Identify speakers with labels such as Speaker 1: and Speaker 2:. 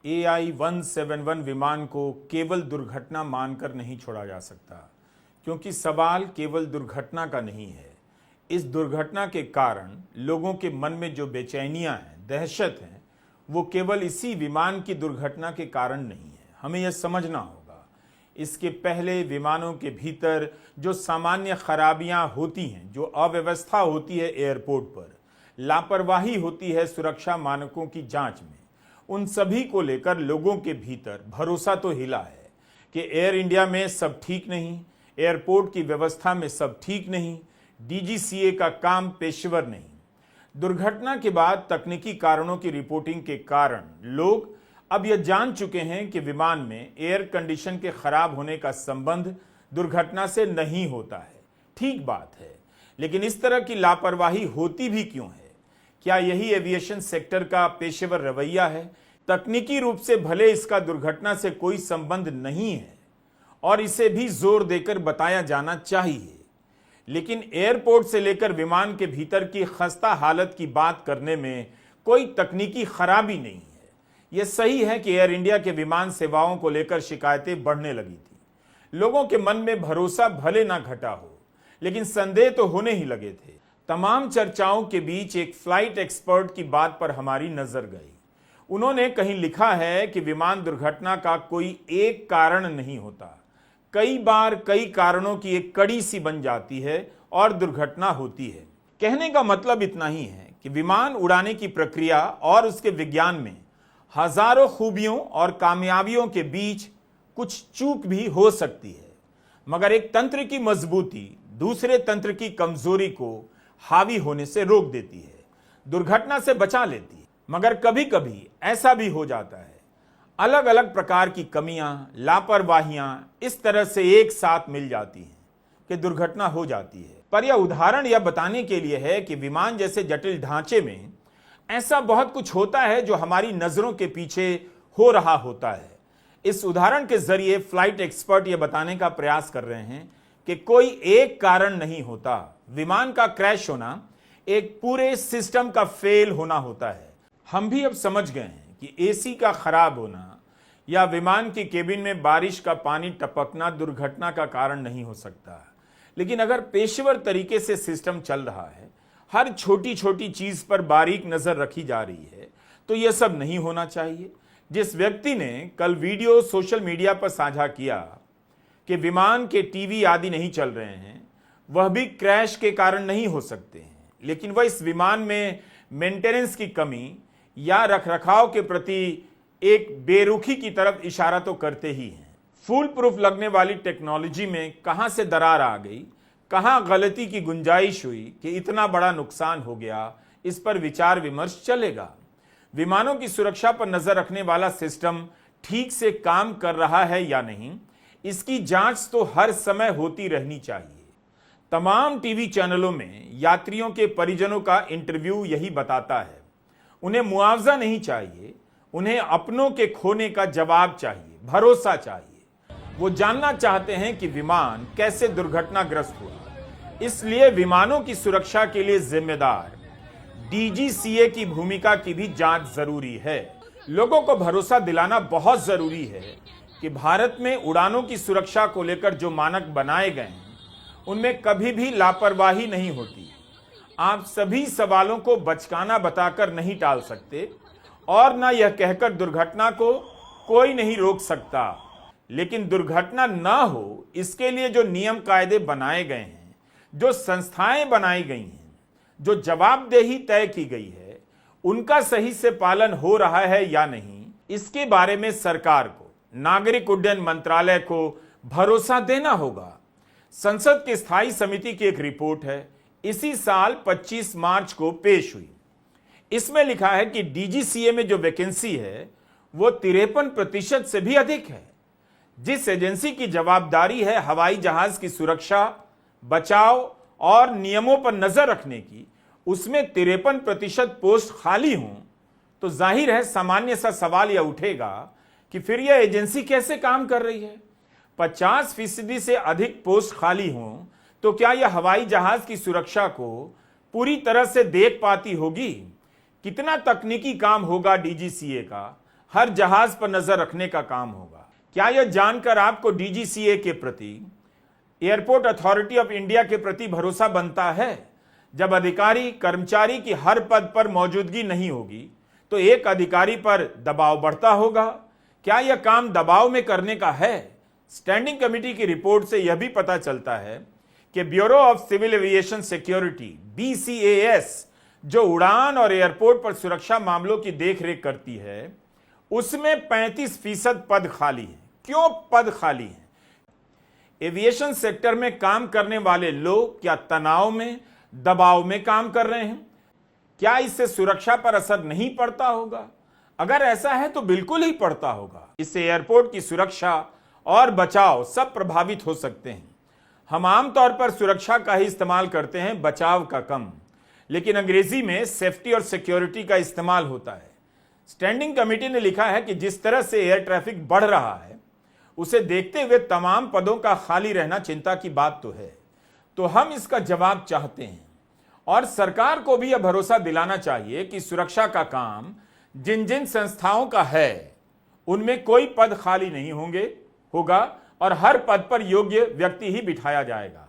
Speaker 1: AI-171 विमान को केवल दुर्घटना मानकर नहीं छोड़ा जा सकता, क्योंकि सवाल केवल दुर्घटना का नहीं है। इस दुर्घटना के कारण लोगों के मन में जो बेचैनियां हैं, दहशत है, वो केवल इसी विमान की दुर्घटना के कारण नहीं है। हमें यह समझना होगा, इसके पहले विमानों के भीतर जो सामान्य खराबियां होती हैं, जो अव्यवस्था होती है एयरपोर्ट पर, लापरवाही होती है सुरक्षा मानकों की जांच में, उन सभी को लेकर लोगों के भीतर भरोसा तो हिला है कि एयर इंडिया में सब ठीक नहीं, एयरपोर्ट की व्यवस्था में सब ठीक नहीं, DGCA का काम पेशेवर नहीं। दुर्घटना के बाद तकनीकी कारणों की रिपोर्टिंग के कारण लोग अब यह जान चुके हैं कि विमान में एयर कंडीशन के खराब होने का संबंध दुर्घटना से नहीं होता है। ठीक बात है, लेकिन इस तरह की लापरवाही होती भी क्यों है? क्या यही एविएशन सेक्टर का पेशेवर रवैया है? तकनीकी रूप से भले इसका दुर्घटना से कोई संबंध नहीं है और इसे भी जोर देकर बताया जाना चाहिए, लेकिन एयरपोर्ट से लेकर विमान के भीतर की खस्ता हालत की बात करने में कोई तकनीकी खराबी नहीं है। यह सही है कि एयर इंडिया के विमान सेवाओं को लेकर शिकायतें बढ़ने लगी थी। लोगों के मन में भरोसा भले ना घटा हो, लेकिन संदेह तो होने ही लगे थे। तमाम चर्चाओं के बीच एक फ्लाइट एक्सपर्ट की बात पर हमारी नजर गई। उन्होंने कहीं लिखा है कि विमान दुर्घटना का कोई एक कारण नहीं होता, कई बार कई कारणों की एक कड़ी सी बन जाती है और दुर्घटना होती है। कहने का मतलब इतना ही है कि विमान उड़ाने की प्रक्रिया और उसके विज्ञान में हजारों खूबियों और कामयाबियों के बीच कुछ चूक भी हो सकती है, मगर एक तंत्र की मजबूती दूसरे तंत्र की कमजोरी को हावी होने से रोक देती है, दुर्घटना से बचा लेती है। मगर कभी कभी ऐसा भी हो जाता है, अलग अलग प्रकार की कमियां, लापरवाहियां इस तरह से एक साथ मिल जाती हैं कि दुर्घटना हो जाती है। पर यह उदाहरण यह बताने के लिए है कि विमान जैसे जटिल ढांचे में ऐसा बहुत कुछ होता है जो हमारी नजरों के पीछे हो रहा होता है। इस उदाहरण के जरिए फ्लाइट एक्सपर्ट यह बताने का प्रयास कर रहे हैं कि कोई एक कारण नहीं होता। विमान का क्रैश होना एक पूरे सिस्टम का फेल होना होता है। हम भी अब समझ गए हैं कि AC का खराब होना या विमान की केबिन में बारिश का पानी टपकना दुर्घटना का कारण नहीं हो सकता, लेकिन अगर पेशेवर तरीके से सिस्टम चल रहा है, हर छोटी छोटी चीज पर बारीक नजर रखी जा रही है, तो यह सब नहीं होना चाहिए। जिस व्यक्ति ने कल वीडियो सोशल मीडिया पर साझा किया कि विमान के टीवी आदि नहीं चल रहे हैं, वह भी क्रैश के कारण नहीं हो सकते हैं, लेकिन वह इस विमान में मेंटेनेंस की कमी या रखरखाव के प्रति एक बेरुखी की तरफ इशारा तो करते ही हैं। फूल प्रूफ लगने वाली टेक्नोलॉजी में कहां से दरार आ गई, कहां गलती की गुंजाइश हुई कि इतना बड़ा नुकसान हो गया, इस पर विचार विमर्श चलेगा। विमानों की सुरक्षा पर नजर रखने वाला सिस्टम ठीक से काम कर रहा है या नहीं, इसकी जांच तो हर समय होती रहनी चाहिए। तमाम टीवी चैनलों में यात्रियों के परिजनों का इंटरव्यू यही बताता है। उन्हें मुआवजा नहीं चाहिए, उन्हें अपनों के खोने का जवाब चाहिए, भरोसा चाहिए। वो जानना चाहते हैं कि विमान कैसे दुर्घटनाग्रस्त हुआ। इसलिए विमानों की सुरक्षा के लिए जिम्मेदार DGCA की भूमिका की भी जांच जरूरी है। लोगों को भरोसा दिलाना बहुत जरूरी है कि भारत में उड़ानों की सुरक्षा को लेकर जो मानक बनाए गए हैं, उनमें कभी भी लापरवाही नहीं होती। आप सभी सवालों को बचकाना बताकर नहीं टाल सकते और ना यह कहकर दुर्घटना को कोई नहीं रोक सकता, लेकिन दुर्घटना ना हो इसके लिए जो नियम कायदे बनाए गए हैं, जो संस्थाएं बनाई गई हैं, जो जवाबदेही तय की गई है, उनका सही से पालन हो रहा है या नहीं, इसके बारे में सरकार को, नागरिक उड्डयन मंत्रालय को भरोसा देना होगा। संसद की स्थायी समिति की एक रिपोर्ट है, इसी साल 25 मार्च को पेश हुई। इसमें लिखा है कि DGCA में जो वैकेंसी है वो 53% से भी अधिक है। जिस एजेंसी की जवाबदारी है हवाई जहाज की सुरक्षा, बचाव और नियमों पर नजर रखने की, उसमें 53% पोस्ट खाली हों, तो जाहिर है सामान्य सा सवाल यह उठेगा कि फिर यह एजेंसी कैसे काम कर रही है। 50% से अधिक पोस्ट खाली हों तो क्या यह हवाई जहाज की सुरक्षा को पूरी तरह से देख पाती होगी? कितना तकनीकी काम होगा DGCA का हर जहाज पर नजर रखने का काम होगा। क्या यह जानकर आपको डीजीसीए के प्रति, एयरपोर्ट अथॉरिटी ऑफ इंडिया के प्रति भरोसा बनता है? जब अधिकारी कर्मचारी की हर पद पर मौजूदगी नहीं होगी तो एक अधिकारी पर दबाव बढ़ता होगा। क्या यह काम दबाव में करने का है? स्टैंडिंग कमेटी की रिपोर्ट से यह भी पता चलता है कि Bureau of Civil Aviation Security BCAS जो उड़ान और एयरपोर्ट पर सुरक्षा मामलों की देखरेख करती है, उसमें 35% पद खाली हैं। क्यों पद खाली हैं? एविएशन सेक्टर में काम करने वाले लोग क्या तनाव में, दबाव में काम कर रहे हैं? क्या इससे सुरक्षा पर असर नहीं पड़ता होगा? अगर ऐसा है तो बिल्कुल ही पड़ता होगा। इससे एयरपोर्ट की सुरक्षा और बचाव सब प्रभावित हो सकते हैं। हम आमतौर पर सुरक्षा का ही इस्तेमाल करते हैं, बचाव का कम, लेकिन अंग्रेजी में सेफ्टी और सिक्योरिटी का इस्तेमाल होता है। स्टैंडिंग कमेटी ने लिखा है कि जिस तरह से एयर ट्रैफिक बढ़ रहा है उसे देखते हुए तमाम पदों का खाली रहना चिंता की बात तो है। तो हम इसका जवाब चाहते हैं और सरकार को भी यह भरोसा दिलाना चाहिए कि सुरक्षा का काम जिन जिन संस्थाओं का है उनमें कोई पद खाली नहीं होगा और हर पद पर योग्य व्यक्ति ही बिठाया जाएगा।